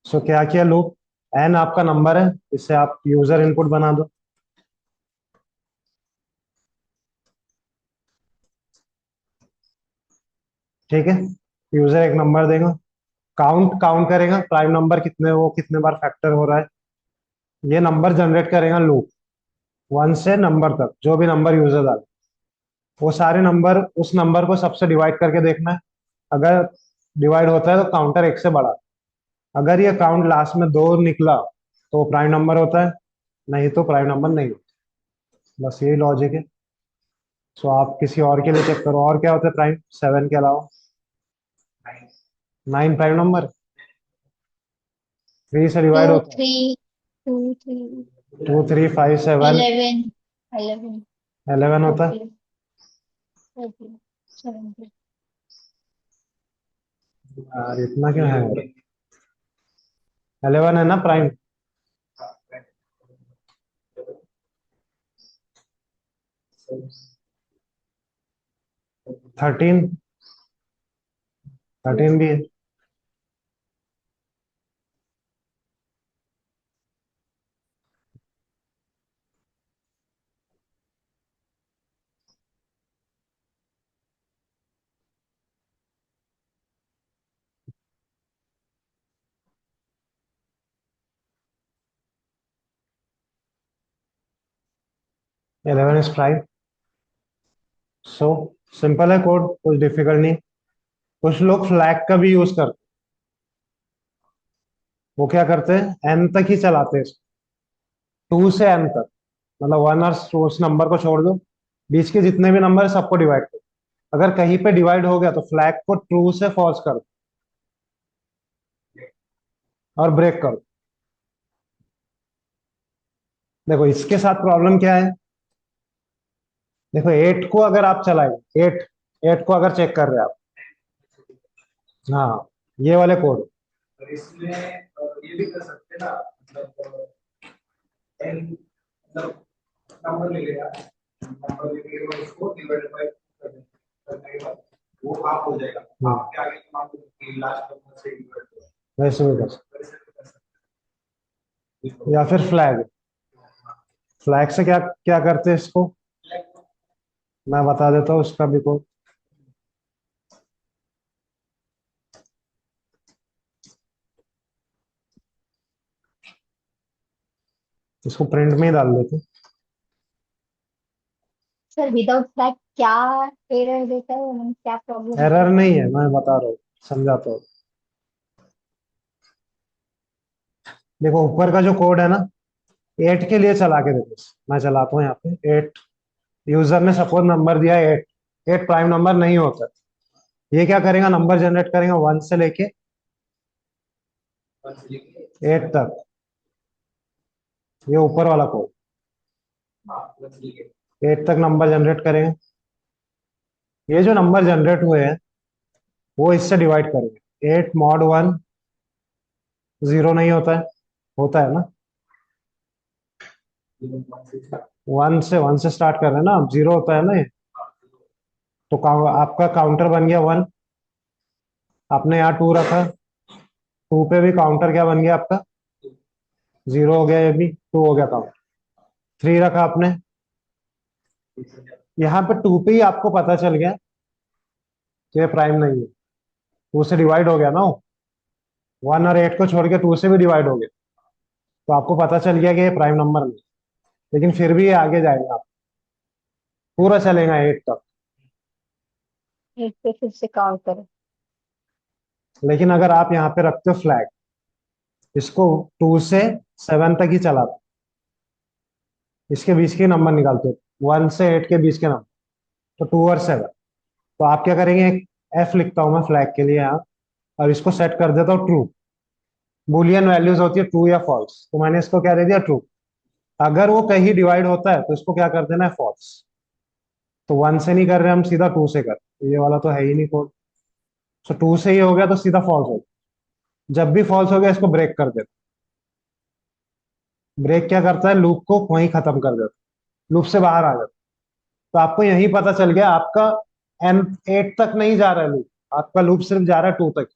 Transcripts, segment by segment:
सो क्या किया loop, N आपका नंबर है, इसे आप यूजर इनपुट बना दो। ठीक है, यूजर एक नंबर देगा, काउंट काउंट करेगा प्राइम नंबर कितने, वो कितने बार फैक्टर हो रहा है, ये नंबर जनरेट करेगा लूप। वन से नंबर तक जो भी नंबर यूजर डाले, वो सारे नंबर, उस नंबर को सबसे डिवाइड करके देखना है। अगर डिवाइड होता है तो काउंटर एक से बढ़ा, अगर ये काउंट लास्ट में दो निकला तो प्राइम नंबर होता है, नहीं तो प्राइम नंबर नहीं होता। बस यही लॉजिक है। सो आप किसी और के लिए चेक करो, और क्या होता है प्राइम सेवन के अलावा। नाइन प्राइम नंबर, थ्री से टू डिवाइड होता है। Three two three two three five seven 11 11 11 होता है। 14 14 17 यार इतना क्यों है, 11 है ना प्राइम। 13, 13 भी है। 11 इज प्राइम। सो सिंपल है कोड, कुछ डिफिकल्ट नहीं। कुछ लोग फ्लैग का भी यूज करते, वो क्या करते हैं एन तक ही चलाते हैं, टू से एन तक, मतलब वन और उस नंबर को छोड़ दो, बीच के जितने भी नंबर है सबको डिवाइड करो। अगर कहीं पे डिवाइड हो गया तो फ्लैग को ट्रू से फॉल्स कर दो और ब्रेक करो। देखो इसके साथ प्रॉब्लम क्या है, देखो एट को अगर आप चलाएंगे, एट एट को अगर चेक कर रहे हैं आप, हाँ ये वाले कोड, वैसे भी कर सकते, या फिर फ्लैग, फ्लैग से क्या क्या करते हैं इसको, मैं बता देता हूँ इसका भी कोड। इसको प्रिंट में ही डाल देते हैं। सर विदाउट फ्लैग क्या एरर देता है, मतलब क्या प्रॉब्लम होता एरर है? नहीं है, मैं बता रहा हूँ, समझाता हूँ। देखो ऊपर का जो कोड है ना, एट के लिए चला के देखो, मैं चलाता हूँ यहाँ पे एट, यूजर ने सपोज नंबर दिया एट, एट प्राइम नंबर नहीं होता, ये क्या करेगा नंबर जनरेट करेगा वन से लेके एट तक, ये ऊपर वाला कोड, एट तक नंबर जनरेट करेगा। ये जो नंबर जनरेट हुए हैं वो इससे डिवाइड करेंगे, एट मॉड वन जीरो नहीं होता है, होता है ना, वन से स्टार्ट कर रहे हैं ना, अब जीरो होता है ना ये, तो आपका काउंटर बन गया वन, आपने यहाँ टू रखा, टू पे भी काउंटर क्या बन गया आपका, जीरो हो गया, ये भी टू हो गया काउंटर, थ्री रखा आपने, यहाँ पे टू पे ही आपको पता चल गया कि ये प्राइम नहीं है, टू से डिवाइड हो गया ना, वन और एट को छोड़ के टू से भी डिवाइड हो गया, तो आपको पता चल गया कि ये प्राइम नंबर नहीं, लेकिन फिर भी ये आगे जाएगा आप, पूरा चलेगा एट तक। एक पे फिर से काउंट करो। लेकिन अगर आप यहाँ पे रखते हो फ्लैग, इसको टू से सेवन तक ही चलाते, इसके बीच के नंबर निकालते हो, वन से एट के बीच के नंबर, तो टू और सेवन, तो आप क्या करेंगे, एक एफ लिखता हूं मैं फ्लैग के लिए यहाँ, और इसको सेट कर देता हूँ ट्रू, बुलियन वैल्यूज होती है ट्रू या फॉल्स, तो मैंने इसको क्या दे दिया ट्रू। अगर वो कहीं डिवाइड होता है तो इसको क्या कर देना है फॉल्स, तो वन से नहीं कर रहे हम, सीधा टू से कर, तो ये वाला तो है ही नहीं कोड, तो टू से ही हो गया तो सीधा फॉल्स हो गया। जब भी फॉल्स हो गया इसको ब्रेक कर देता, ब्रेक क्या करता है लूप को वहीं खत्म कर देता, लूप से बाहर आ जाता, तो आपको यही पता चल गया आपका एन एट तक नहीं जा रहा है लूप, आपका लूप सिर्फ जा रहा है टू तक,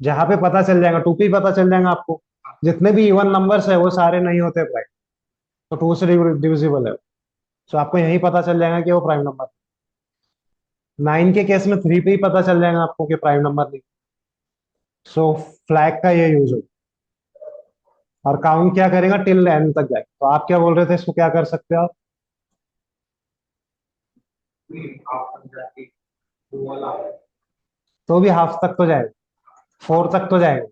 जहां पे पता चल जाएगा, टू पे ही पता चल जाएगा आपको। जितने भी इवन नंबर्स है वो सारे नहीं होते प्राइम, तो टू से डिविजिबल है। सो आपको यही पता चल जाएगा कि वो प्राइम नंबर। 9 के केस में 3 पे ही पता चल जाएगा आपको कि प्राइम नंबर नहीं। सो फ्लैग का ये यूज हो। और काउंट क्या करेगा, टिल एन तक जाए। तो आप क्या बोल रहे थे, इसको क्या कर सकते हो आप? तो भी हाफ तक तो जाएगा, 4 तक तो जाएगा।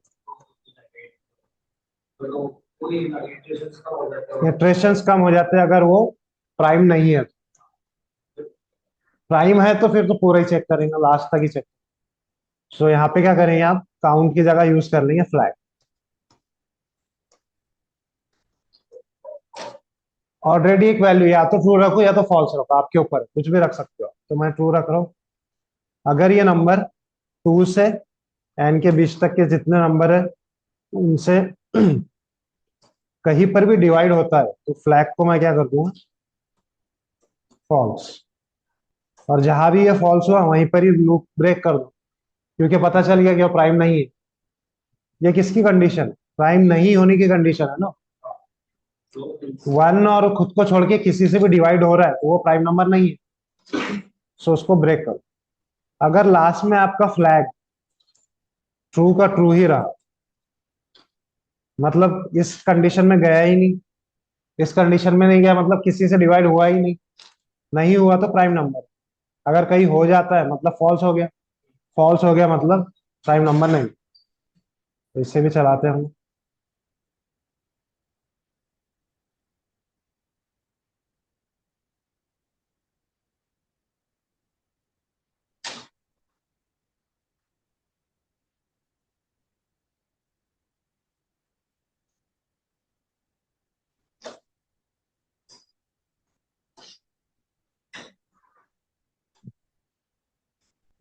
इटरेशंस कम हो जाते हैं अगर वो प्राइम नहीं है। प्राइम है तो फिर तो पूरा ही चेक करेंगे, लास्ट तक ही चेक। सो यहाँ पे क्या करेंगे, आप काउंट की जगह यूज कर लेंगे फ्लैग। ऑलरेडी एक वैल्यू या तो ट्रू रखो या तो फॉल्स रखो, आपके ऊपर है, कुछ भी रख सकते हो। तो मैं ट्रू रख रहा हूँ। अगर ये नंबर 2 से एन के बीच तक के जितने नंबर है उनसे कहीं पर भी डिवाइड होता है तो फ्लैग को मैं क्या कर दूंगा, फॉल्स। और जहां भी ये फॉल्स हुआ वहीं पर ही लूप ब्रेक कर दो, क्योंकि पता चल गया कि वो प्राइम नहीं है। ये किसकी कंडीशन, प्राइम नहीं होने की कंडीशन है ना। 1 और खुद को छोड़ के किसी से भी डिवाइड हो रहा है तो वो प्राइम नंबर नहीं है। सो उसको ब्रेक करो। अगर लास्ट में आपका फ्लैग ट्रू का ट्रू ही रहा, मतलब इस कंडीशन में गया ही नहीं, इस कंडीशन में नहीं गया मतलब किसी से डिवाइड हुआ ही नहीं, नहीं हुआ तो प्राइम नंबर। अगर कहीं हो जाता है मतलब फॉल्स हो गया, फॉल्स हो गया मतलब प्राइम नंबर नहीं। तो इससे भी चलाते हैं हम।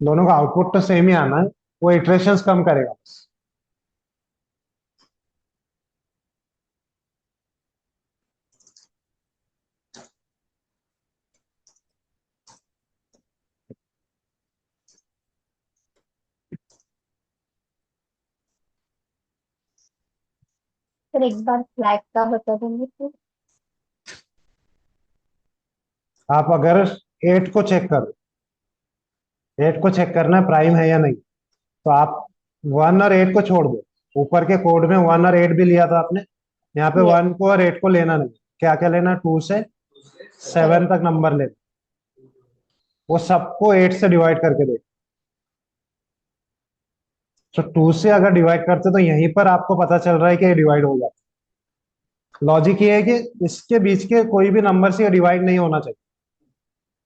दोनों का आउटपुट तो सेम ही आना है, वो इटरेशंस कम करेगा बस। फिर एक बार फ्लैग का बता देंगे तो। आप अगर 8 को चेक करो, 8 को चेक करना है प्राइम है या नहीं, तो आप 1 और 8 को छोड़ दो। ऊपर के कोड में 1 और 8 भी लिया था आपने, यहाँ पे यस। 1 को और 8 को लेना नहीं। क्या क्या लेना, 2 से 7 7। तक नंबर लेना। वो सबको 8 से डिवाइड करके दे। तो 2 से अगर डिवाइड करते तो यहीं पर आपको पता चल रहा है कि ये डिवाइड हो जाता है। लॉजिक ये है कि इसके बीच के कोई भी नंबर से डिवाइड नहीं होना चाहिए।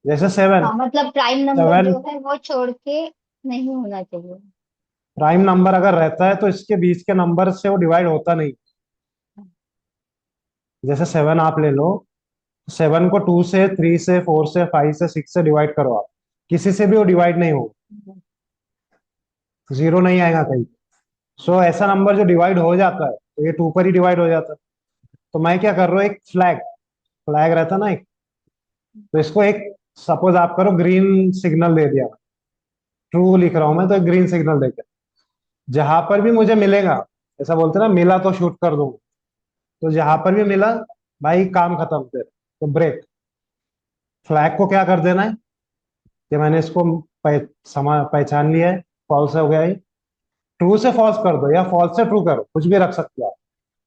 जैसे 7, हाँ मतलब प्राइम नंबर 7 जो है वो छोड़ के नहीं होना चाहिए। प्राइम नंबर अगर रहता है तो इसके बीच के नंबर से वो डिवाइड होता नहीं। जैसे 7 आप ले लो, 7 को 2 से, 3 से, 4 से, 5 से, 6 से डिवाइड करो आप, किसी से भी वो डिवाइड नहीं हो, जीरो नहीं आएगा कहीं। सो ऐसा नंबर जो डिवाइड हो जाता है तो ये 2 पर ही डिवाइड हो जाता है। तो मैं क्या कर रहा हूँ, एक फ्लैग, फ्लैग रहता ना एक, तो इसको एक, सपोज आप करो ग्रीन सिग्नल दे दिया, ट्रू लिख रहा हूं मैं तो एक ग्रीन सिग्नल देकर जहां पर भी मुझे मिलेगा, ऐसा बोलते हैं ना, मिला तो शूट कर दूंगा। तो जहां पर भी मिला, भाई काम खत्म फिर, तो ब्रेक। फ्लैग को क्या कर देना है कि मैंने इसको पहचान लिया है, फॉल्स हो गया है, ट्रू से फॉल्स कर दो या फॉल्स से ट्रू करो, कुछ भी रख सकते हो आप।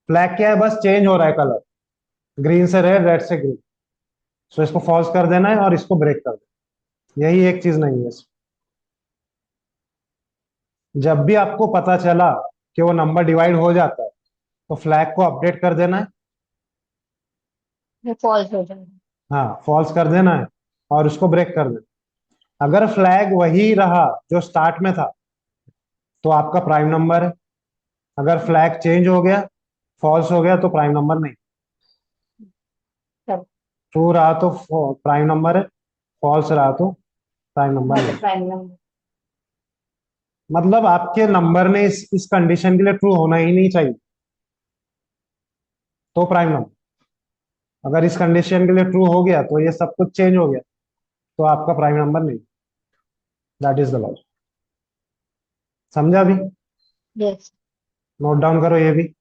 फ्लैग क्या है, बस चेंज हो रहा है कलर, ग्रीन से रेड, रेड से ग्रीन। सो इसको फॉल्स कर देना है और इसको ब्रेक कर देना, यही एक चीज नहीं है इसमें। जब भी आपको पता चला कि वो नंबर डिवाइड हो जाता है तो फ्लैग को अपडेट कर देना है। ये फॉल्स हो जाएगा। हाँ, फॉल्स कर देना है और उसको ब्रेक कर देना। अगर फ्लैग वही रहा जो स्टार्ट में था तो आपका प्राइम नंबर है। अगर फ्लैग चेंज हो गया, फॉल्स हो गया, तो प्राइम नंबर नहीं। चलो। ट्रू रहा तो प्राइम नंबर है, फॉल्स रहा तो प्राइम नंबर मतलब नहीं। Prime number. मतलब आपके नंबर ने इस कंडीशन के लिए ट्रू होना ही नहीं चाहिए तो प्राइम नंबर। अगर इस कंडीशन के लिए ट्रू हो गया तो ये सब कुछ चेंज हो गया तो आपका प्राइम नंबर नहीं। That is the logic. समझा भी? यस। नोट डाउन करो ये भी।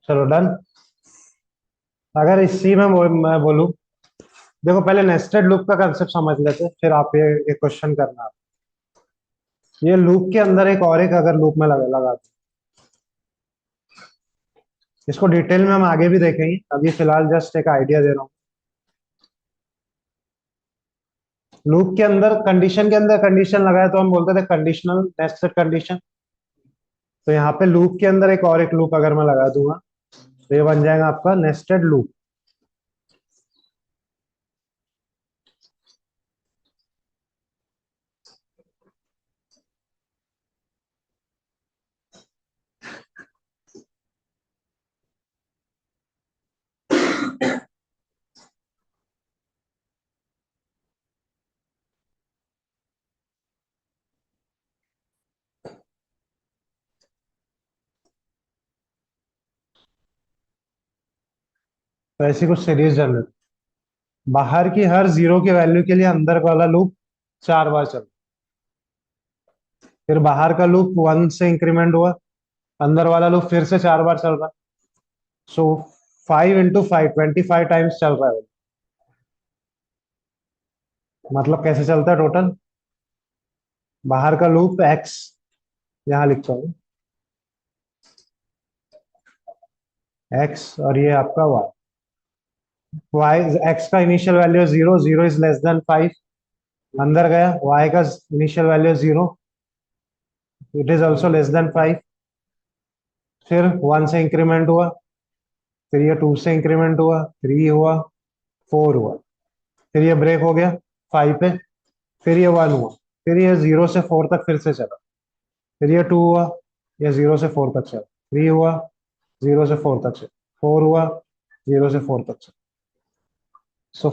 चलो डन। अगर इसी में मैं बोलूं, देखो पहले नेस्टेड लूप का कंसेप्ट समझ लेते हैं, फिर आप ये क्वेश्चन करना। ये लूप के अंदर एक और एक अगर लूप में लगा दो, इसको डिटेल में हम आगे भी देखेंगे, अभी फिलहाल जस्ट एक आइडिया दे रहा हूँ। लूप के अंदर कंडीशन के अंदर कंडीशन लगाए तो हम बोलते थे कंडीशनल नेस्टेड कंडीशन। तो यहाँ पे लूप के अंदर एक और एक लूप अगर मैं लगा दूंगा, तो ये बन जाएगा आपका नेस्टेड लूप। तो ऐसी कुछ सीरीज जनरेट, बाहर की हर जीरो की वैल्यू के लिए अंदर वाला लूप 4 बार चल, फिर बाहर का लूप 1 से इंक्रीमेंट हुआ, अंदर वाला लूप फिर से 4 बार चल रहा। सो 5 × 5 25 टाइम्स चल रहा है। मतलब कैसे चलता है टोटल, बाहर का लूप एक्स, यहाँ लिखता हूँ एक्स, और ये आपका वाई एक्स का initial value 0, 0 is less than 5, अंदर गया, वाई का initial value 0, it is also less than 5, फिर 1 से इंक्रीमेंट हुआ, फिर ये 2 से इंक्रीमेंट हुआ, 3 हुआ, 4 हुआ, फिर ये ब्रेक हो गया 5 पे, फिर ये 1 हुआ, फिर ये 0 से 4 तक फिर से चला, फिर ये 2 हुआ, ये 0 से 4 तक चला, 3 हुआ, 0 से 4 तक चला, 4 हुआ, 0 से 4 तक चला। सो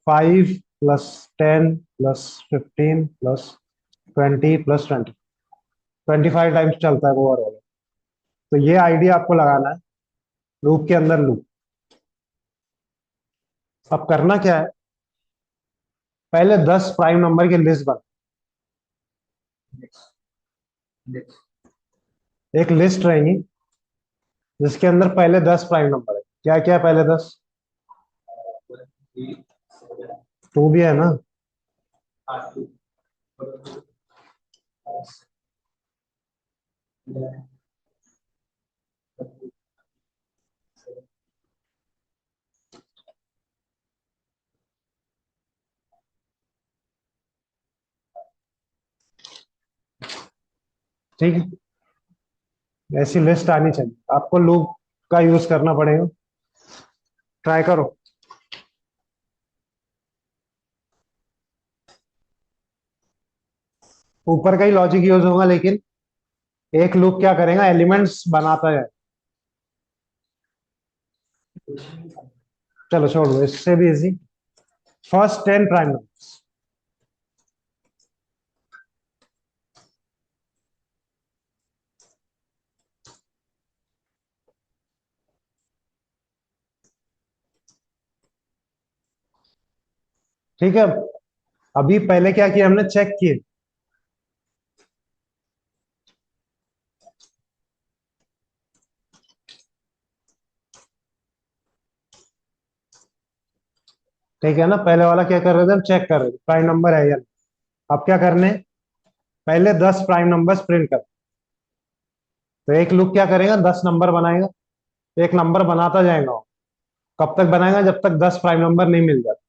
5 + 10 + 15 + 20 25 टाइम्स चलता है वो ओवरऑल। तो ये आइडिया आपको लगाना है लूप के अंदर लूप। अब करना क्या है, पहले 10 प्राइम नंबर की लिस्ट बना, एक लिस्ट रहेगी जिसके अंदर पहले 10 प्राइम नंबर है। क्या क्या है पहले 10? 2 भी है ना? ठीक है, ऐसी लिस्ट आनी चाहिए, आपको लूप का यूज करना पड़ेगा। ट्राई करो। ऊपर का ही लॉजिक यूज होगा, लेकिन एक लूप क्या करेगा, एलिमेंट्स बनाता है। चलो छोड़ दो, इससे भी इजी। फर्स्ट 10 प्राइम नंबर, ठीक है। अभी पहले क्या किया हमने, चेक किए, ठीक है ना। पहले वाला क्या कर रहे थे, हम चेक कर रहे थे प्राइम नंबर है या नहीं। अब क्या करने, पहले 10 प्राइम नंबर्स प्रिंट कर। तो एक लूप क्या करेगा, 10 नंबर बनाएगा, एक नंबर बनाता जाएगा। कब तक बनाएगा, जब तक 10 प्राइम नंबर नहीं मिल जाता।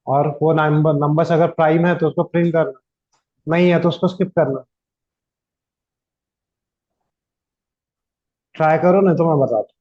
और वो नंबर्स अगर प्राइम है तो उसको प्रिंट करना, नहीं है तो उसको स्किप करना। ट्राई करो, नहीं तो मैं बताता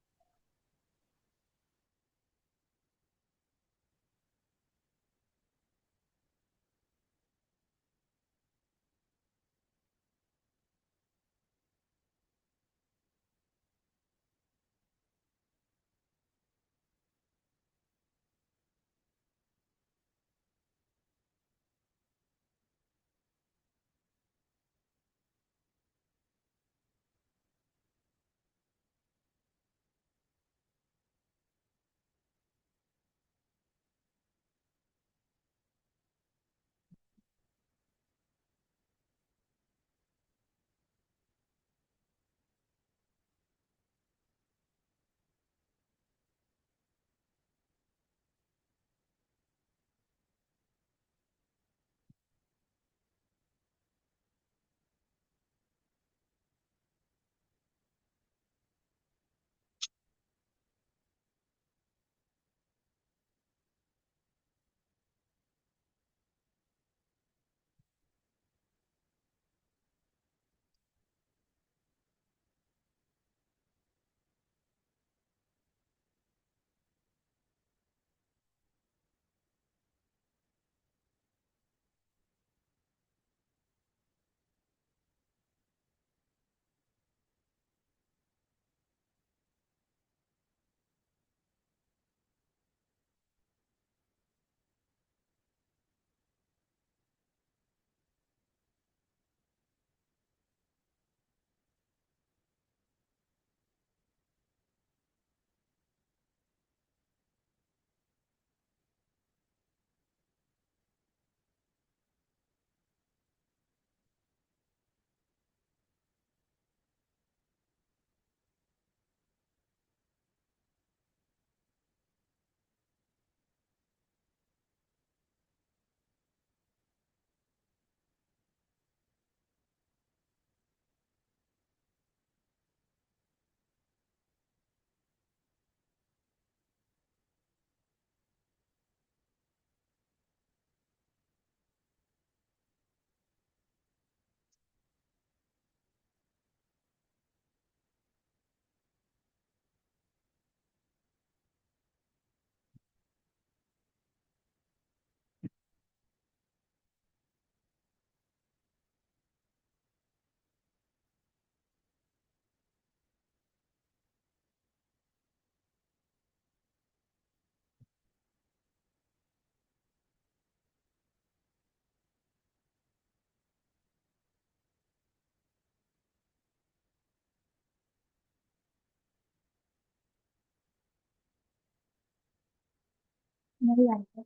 नहीं आएगा,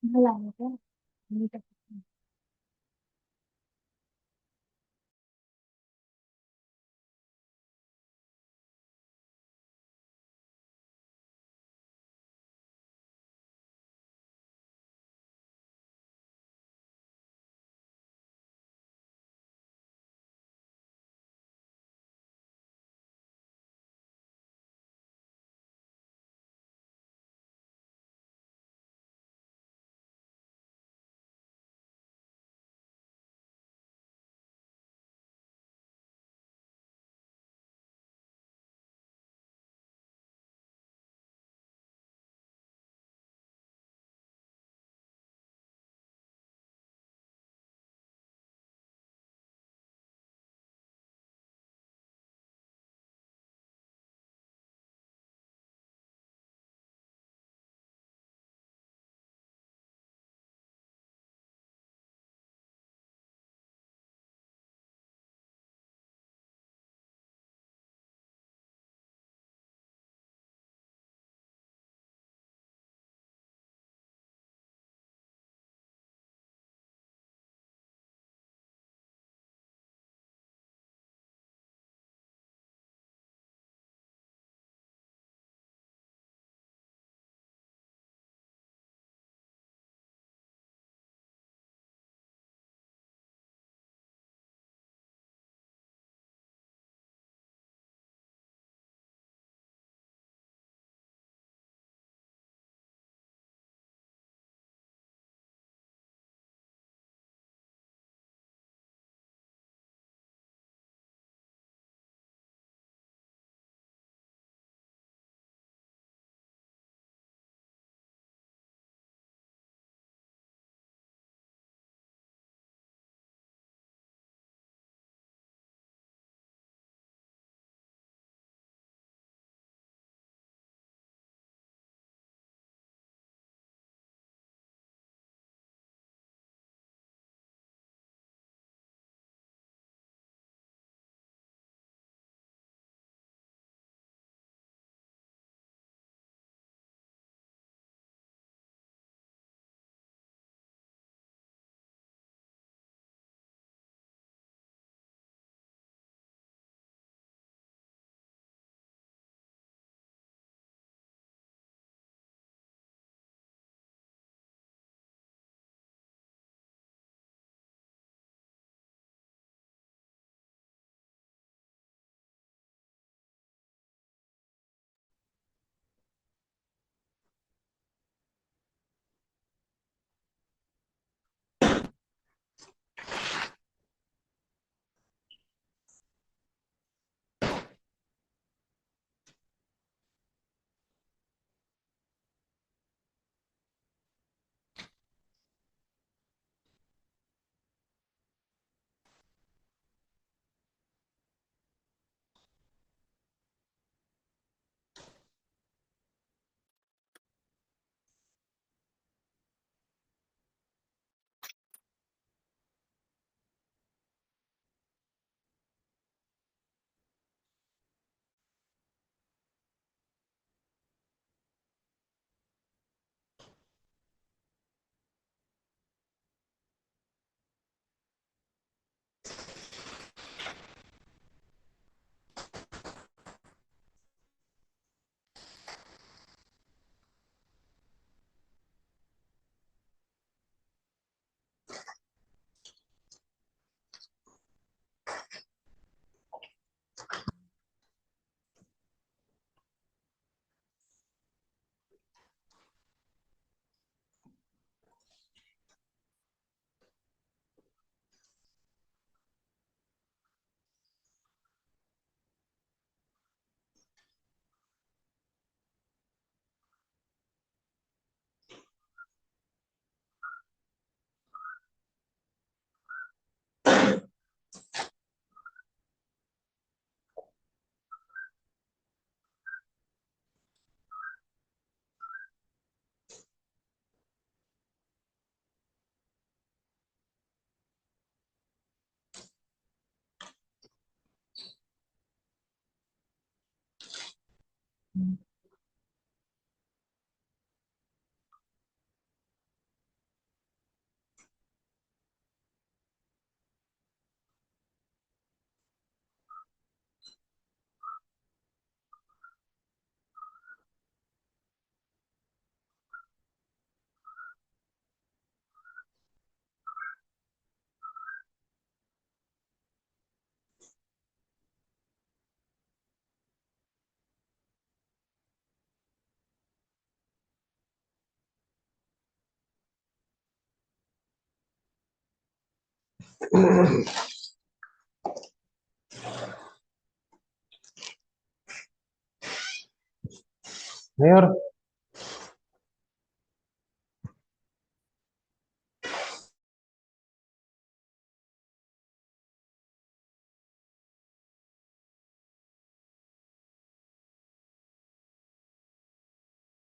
नहीं आएगा, नहीं कर सकते। नहीं और